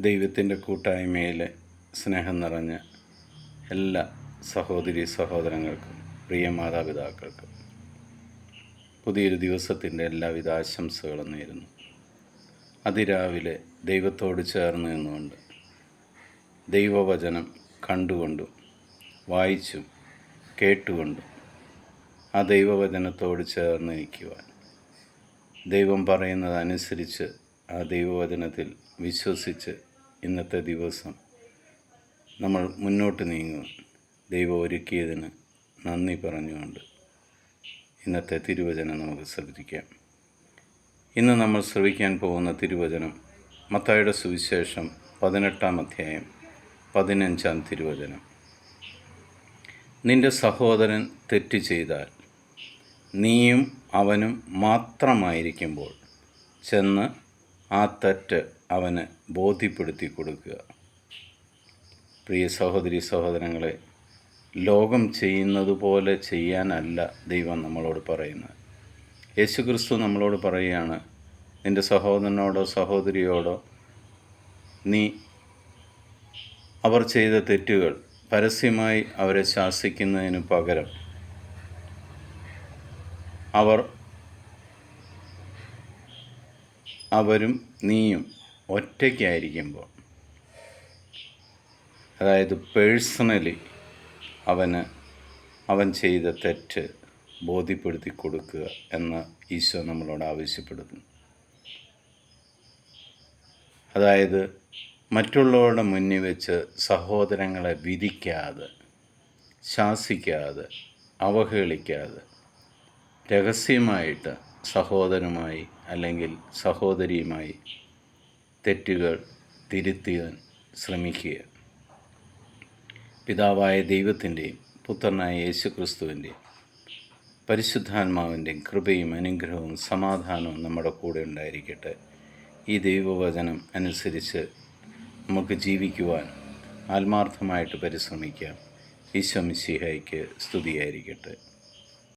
ദൈവത്തിൻ്റെ കൂട്ടായ്മയിൽ സ്നേഹം നിറഞ്ഞ എല്ലാ സഹോദരി സഹോദരങ്ങൾക്കും പ്രിയ മാതാപിതാക്കൾക്കും പുതിയൊരു ദിവസത്തിൻ്റെ എല്ലാവിധ ആശംസകളും നേരുന്നു. അതിരാവിലെ ദൈവത്തോട് ചേർന്ന് നിന്നുകൊണ്ട് ദൈവവചനം കണ്ടുകൊണ്ടും വായിച്ചും കേട്ടുകൊണ്ടും ആ ദൈവവചനത്തോട് ചേർന്ന് നിൽക്കുവാൻ, ദൈവം പറയുന്നതനുസരിച്ച് ആ ദൈവവചനത്തിൽ വിശ്വസിച്ച് ഇന്നത്തെ ദിവസം നമ്മൾ മുന്നോട്ട് നീങ്ങുവാൻ ദൈവം ഒരുക്കിയതിന് നന്ദി പറഞ്ഞുകൊണ്ട് ഇന്നത്തെ തിരുവചനം നമുക്ക് ശ്രദ്ധിക്കാം. ഇന്ന് നമ്മൾ ശ്രവിക്കാൻ പോകുന്ന തിരുവചനം മത്തായിയുടെ സുവിശേഷം 18-ാം അധ്യായം 15-ാം തിരുവചനം. നിന്റെ സഹോദരൻ തെറ്റ് ചെയ്താൽ നീയും അവനും മാത്രമായിരിക്കുമ്പോൾ ചെന്ന് ആ തെറ്റ് അവന് ബോധ്യപ്പെടുത്തി കൊടുക്കുക. പ്രിയ സഹോദരി സഹോദരങ്ങളെ, ലോകം ചെയ്യുന്നത് പോലെ ചെയ്യാനല്ല ദൈവം നമ്മളോട് പറയുന്നത്. യേശുക്രിസ്തു നമ്മളോട് പറയുകയാണ്, നിൻ്റെ സഹോദരനോടോ സഹോദരിയോടോ നീ അവർ ചെയ്ത തെറ്റുകൾ പരസ്യമായി അവരെ ശാസിക്കുന്നതിന് പകരം അവരും നീയും ഒറ്റയ്ക്കായിരിക്കുമ്പോൾ, അതായത് പേഴ്സണലി അവൻ ചെയ്ത തെറ്റ് ബോധ്യപ്പെടുത്തി കൊടുക്കുക എന്ന് ഈശോ നമ്മളോട് ആവശ്യപ്പെടുന്നു. അതായത് മറ്റുള്ളവരുടെ മുന്നിൽ വെച്ച് സഹോദരങ്ങളെ വിധിക്കാതെ, ശാസിക്കാതെ, അവഹേളിക്കാതെ രഹസ്യമായിട്ട് സഹോദരനുമായി അല്ലെങ്കിൽ സഹോദരിയുമായി തെറ്റുകൾ തിരുത്താൻ ശ്രമിക്കുക. പിതാവായ ദൈവത്തിൻ്റെയും പുത്രനായ യേശുക്രിസ്തുവിൻ്റെയും പരിശുദ്ധാത്മാവിൻ്റെയും കൃപയും അനുഗ്രഹവും സമാധാനവും നമ്മുടെ കൂടെ ഉണ്ടായിരിക്കട്ടെ. ഈ ദൈവവചനം അനുസരിച്ച് നമുക്ക് ജീവിക്കുവാൻ ആത്മാർത്ഥമായിട്ട് പരിശ്രമിക്കാം. ഈശോ മിശിഹായ്ക്ക് സ്തുതിയായിരിക്കട്ടെ.